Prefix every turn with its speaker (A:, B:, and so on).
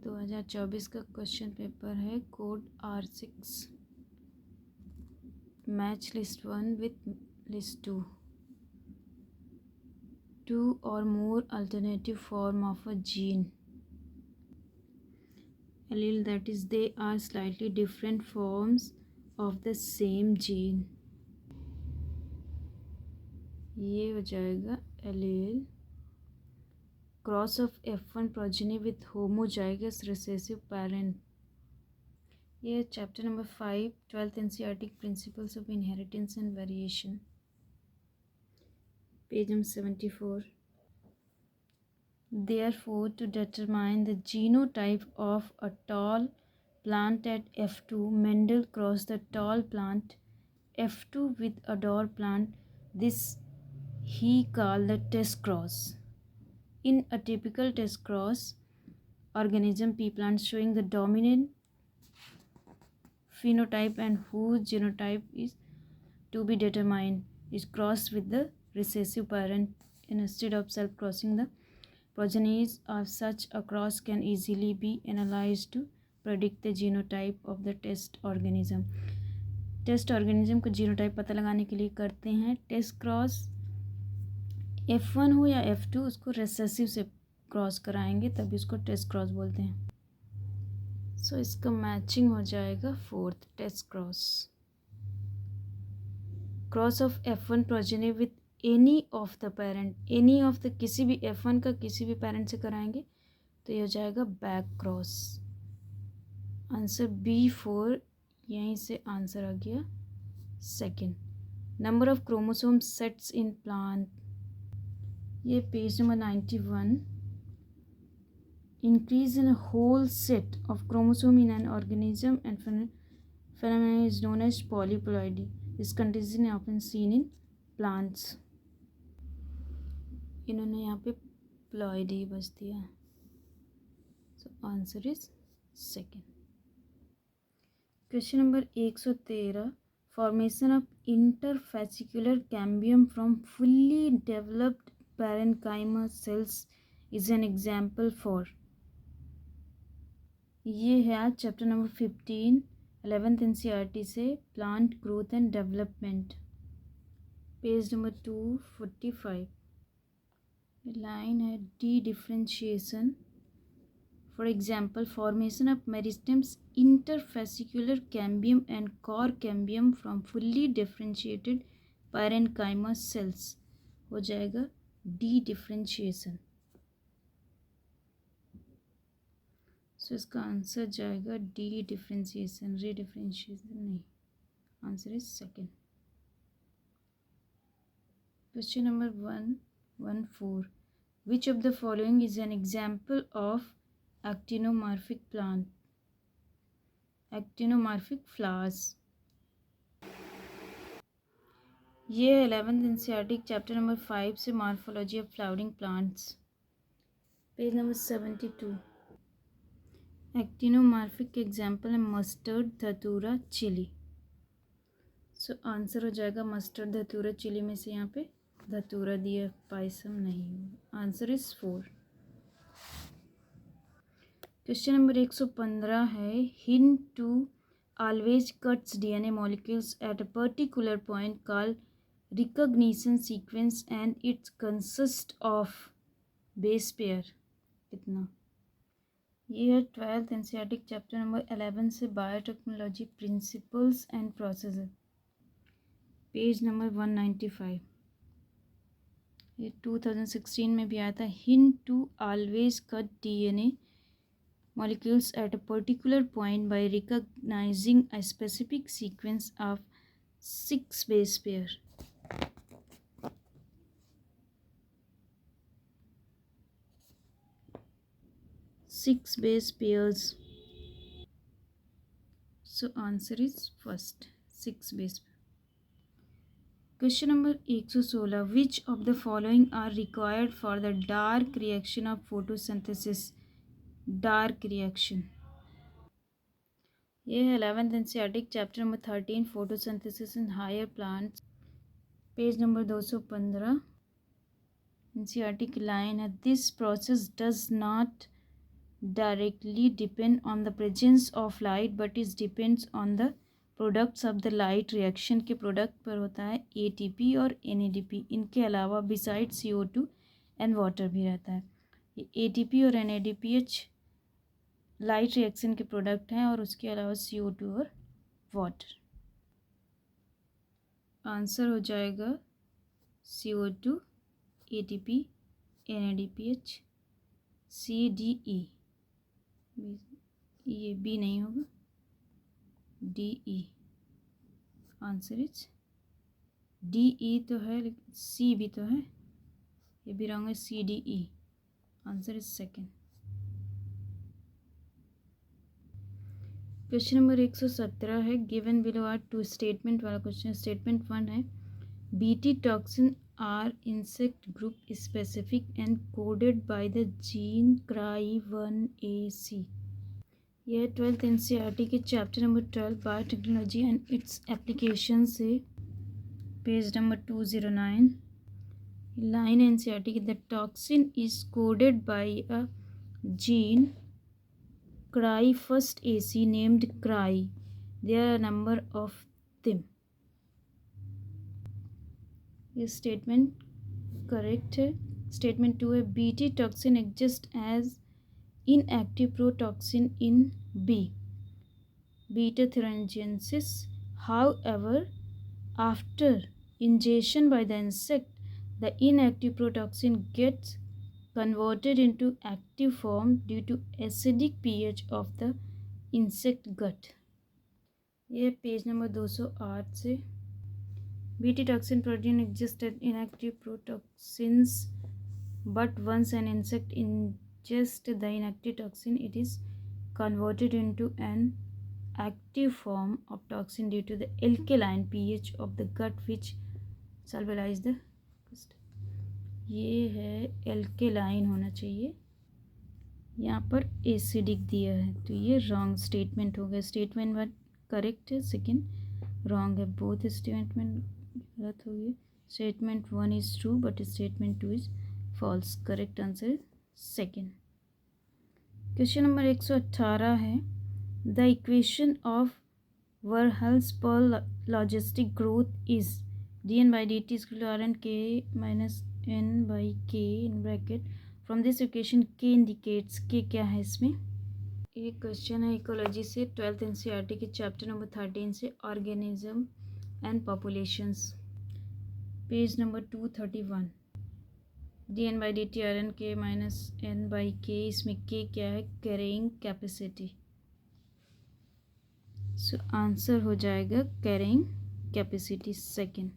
A: 2024 का question paper है code R6 match list 1 with list 2 or more alternative form of a gene allele, that is they are slightly different forms of the same gene. ये हो जाएगा allele cross of F1 progeny with homozygous recessive parent. ये chapter number 5 12th NCERT principles of inheritance and variation, page number 74. Therefore, to determine the genotype of a tall plant at F2, Mendel crossed the tall plant F2 with a dwarf plant. This he called the test cross. In a typical test cross organism, pea plant showing the dominant phenotype and whose genotype is to be determined is crossed with the recessive parent instead of self-crossing. The progenies of such a cross can easily be analyzed to predict the genotype of the test organism. Test organism का genotype पता लगाने के लिए करते हैं test cross. F1 हो या F2 उसको रेसेसिव से क्रॉस कराएंगे तभी उसको टेस्ट क्रॉस बोलते हैं. सो इसका मैचिंग हो जाएगा fourth test cross. Cross of F1 progeny with any of the parent, any of the किसी भी F1 का किसी भी पेरेंट से कराएंगे तो ये हो जाएगा बैक क्रॉस. आंसर B4 यहीं से आंसर आ गया. Second, number of chromosome sets in plant, ये page number 91. Increase in a whole set of chromosome in an organism and phenomenon is known as polyploidy. This condition is often seen in plants. इन्होंने यहाँ पे ploidy बस दिया. So answer is second. Question number 113. Formation of interfascicular cambium from fully developed parenchyma cells is an example for. ये है आज chapter number 15 11th NCERT से plant growth and development, page number 245. Line है dedifferentiation. For example, formation of meristems interfascicular cambium and cork cambium from fully differentiated parenchyma cells हो जाएगा dedifferentiation. So इसका answer जाएगा dedifferentiation, redifferentiation नहीं. Answer is second. Question number 114. Which of the following is an example of actinomorphic plant? Actinomorphic flowers. ये 11th NCERT chapter number 5 से morphology of flowering plants, page number 72. Actinomorphic के example है mustard, धतूरा, chilli. So answer हो जाएगा mustard, धतूरा, chilli में से यहाँ पे धतूरा दिया, पायसम नहीं. Answer is 4. क्वेश्चन नंबर 115 है hint to always cuts DNA molecules at a particular point called recognition sequence and its consist of base pair. कितना? ये है 12th NCERT चैप्टर नंबर 11 से biotechnology principles and process, page number 195. ये 2016 में भी आया था. Hint to always cut DNA molecules at a particular point by recognizing a specific sequence of 6 base pair. Six base pairs. So answer is first 6 base. Question number 116. Which of the following are required for the dark reaction of photosynthesis? Dark reaction. ये है 11th NCERT chapter number 13 photosynthesis in higher plants, page number 215. NCERT की line है this process does not directly depend on the presence of light but it depends on the products of the light reaction के product पर होता है ATP और NADP. इनके अलावा besides CO2 and water भी रहता है. ये ATP और NADPH लाइट रिएक्शन के प्रोडक्ट हैं और उसके अलावा CO2 और वाटर. आंसर हो जाएगा CO2, ATP, NADPH, CDE. ये बी नहीं होगा, DE. आंसर इज DE तो है लेकिन C भी तो है, ये भी रॉन्ग है. CDE. Answer is second. Question number 117 है. Given below are two statement वाला क्वेश्चन. स्टेटमेंट 1 है BT toxin are insect group specific and coded by the gene CRY1AC. यह 12th NCERT के chapter number 12 biotechnology and its application से page number 209. Line NCERT की the toxin is coded by a gene cry first AC named cry. There are a number of them. ये statement correct है. Statement 2 है BT toxin exist as inactive protoxin in B. Beta thuringiensis. However, after ingestion by the insect, the inactive protoxin gets converted into active form due to acidic pH of the insect gut. ये page number 208 से. BT toxin protein exists as inactive protoxins, but once an insect ingests the inactive toxin, it is converted into an active form of toxin due to the alkaline pH of the gut, which solubilize the. ये है alkaline होना चाहिए, यहाँ पर acidic दिया है, तो ये रॉन्ग स्टेटमेंट हो गया. स्टेटमेंट 1 करेक्ट है, सेकंड रॉन्ग है. बोथ स्टेटमेंट गलत हो गए. Statement 1 is true but statement 2 is false. Correct answer second. Question number 118 है. The equation of Verhulst Pearl logistic growth is dN by dt is equal to Rn K minus N by K in bracket. From this equation K indicates K क्या है इसमें. एक question है ecology से 12th NCERT के chapter number 13 से organism and populations, page number 231. dN by dt Rn K minus N by K. इसमें K क्या है, कैरिंग कैपेसिटी. सो आंसर हो जाएगा कैरिंग कैपेसिटी सेकेंड.